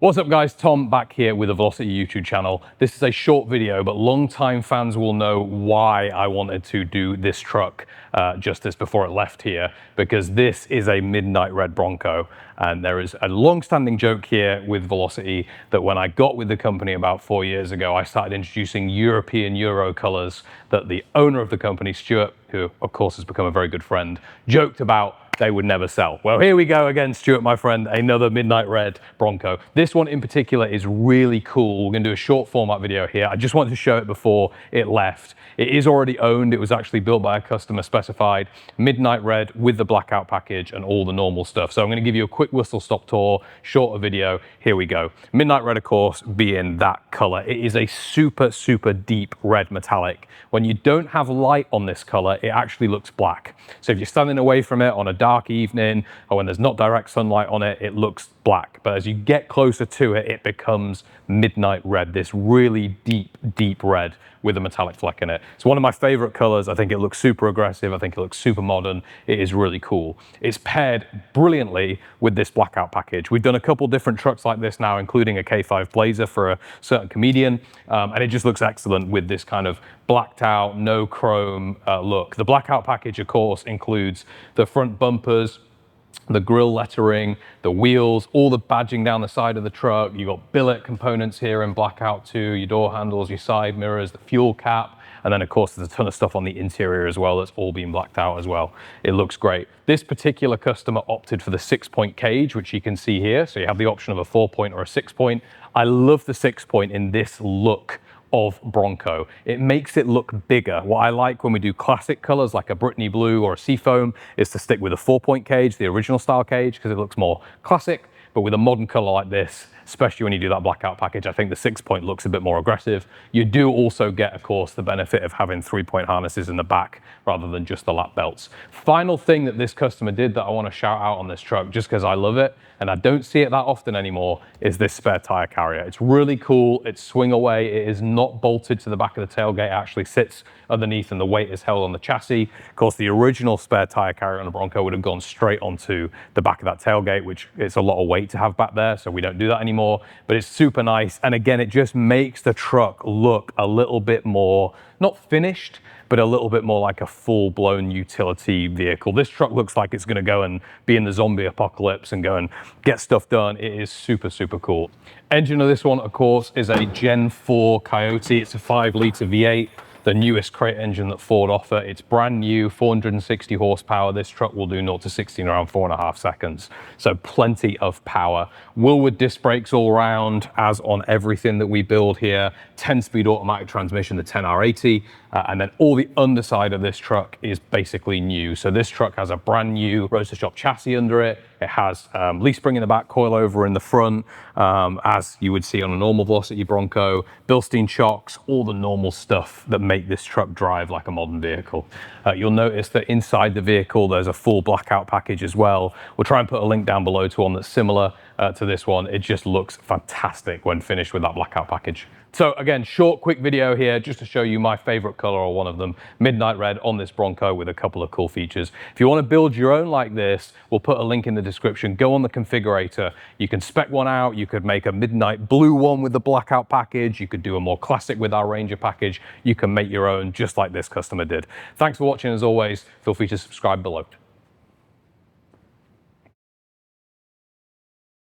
What's up guys, Tom back here with the Velocity YouTube channel. This is a short video, but long-time fans will know why I wanted to do this truck justice before it left here, because this is a midnight red Bronco. And there is a long-standing joke here with Velocity that when I got with the company about 4 years ago, I started introducing European Euro colors that the owner of the company, Stuart, who of course has become a very good friend, joked about they would never sell. Well, here we go again, Stuart, my friend, another midnight red Bronco. This one in particular is really cool. We're gonna do a short format video here. I just wanted to show it before it left. It is already owned. It was actually built by a customer specified, midnight red with the blackout package and all the normal stuff. So I'm gonna give you a quick whistle stop tour, shorter video. Here we go. Midnight red, of course, being that color. It is a super, super deep red metallic. When you don't have light on this color, it actually looks black. So if you're standing away from it on a dark evening or when there's not direct sunlight on it, it looks black. But as you get closer to it, it becomes midnight red, this really deep, deep red with a metallic fleck in it. It's one of my favorite colors. I think it looks super aggressive. I think it looks super modern. It is really cool. It's paired brilliantly with this blackout package. We've done a couple different trucks like this now, including a K5 Blazer for a certain comedian. And it just looks excellent with this kind of blacked out, no chrome look. The blackout package, of course, includes the front bumpers, the grille lettering, the wheels, all the badging down the side of the truck. You've got billet components here in blackout too, your door handles, your side mirrors, the fuel cap, and then of course there's a ton of stuff on the interior as well that's all been blacked out as well. It looks great. This particular customer opted for the 6-point cage, which you can see here. So you have the option of a 4-point or a 6-point. I love the 6-point in this look of Bronco. It makes it look bigger. What I like when we do classic colors like a Brittany blue or a seafoam is to stick with a 4-point cage, the original style cage, because it looks more classic. But with a modern color like this, especially when you do that blackout package, I think the 6-point looks a bit more aggressive. You do also get, of course, the benefit of having 3-point harnesses in the back rather than just the lap belts. Final thing that this customer did that I want to shout out on this truck, just because I love it, and I don't see it that often anymore, is this spare tire carrier. It's really cool. It's swing away. It is not bolted to the back of the tailgate. It actually sits underneath and the weight is held on the chassis. Of course, the original spare tire carrier on a Bronco would have gone straight onto the back of that tailgate, which is a lot of weight to have back there, so we don't do that anymore. But it's super nice. And again, it just makes the truck look a little bit more, not finished, but a little bit more like a full-blown utility vehicle. This truck looks like it's gonna go and be in the zombie apocalypse and go and get stuff done. It is super, super cool. Engine of this one, of course, is a Gen 4 Coyote. It's a 5-liter V8. The newest crate engine that Ford offer. It's brand new, 460 horsepower. This truck will do 0 to 60 in around 4.5 seconds. So plenty of power. Willwood disc brakes all around, as on everything that we build here. 10-speed automatic transmission, the 10R80. And then all the underside of this truck is basically new. So this truck has a brand new roadster shop chassis under it. It has leaf spring in the back, coilover in the front, as you would see on a normal Velocity Bronco, Bilstein shocks, all the normal stuff that make this truck drive like a modern vehicle. You'll notice that inside the vehicle, there's a full blackout package as well. We'll try and put a link down below to one that's similar to this one. It just looks fantastic when finished with that blackout package. So again, short, quick video here just to show you my favorite color, or one of them, midnight red on this Bronco with a couple of cool features. If you want to build your own like this, we'll put a link in the description. Go on the configurator. You can spec one out. You could make a midnight blue one with the blackout package. You could do a more classic with our Ranger package. You can make your own just like this customer did. Thanks for watching as always. Feel free to subscribe below.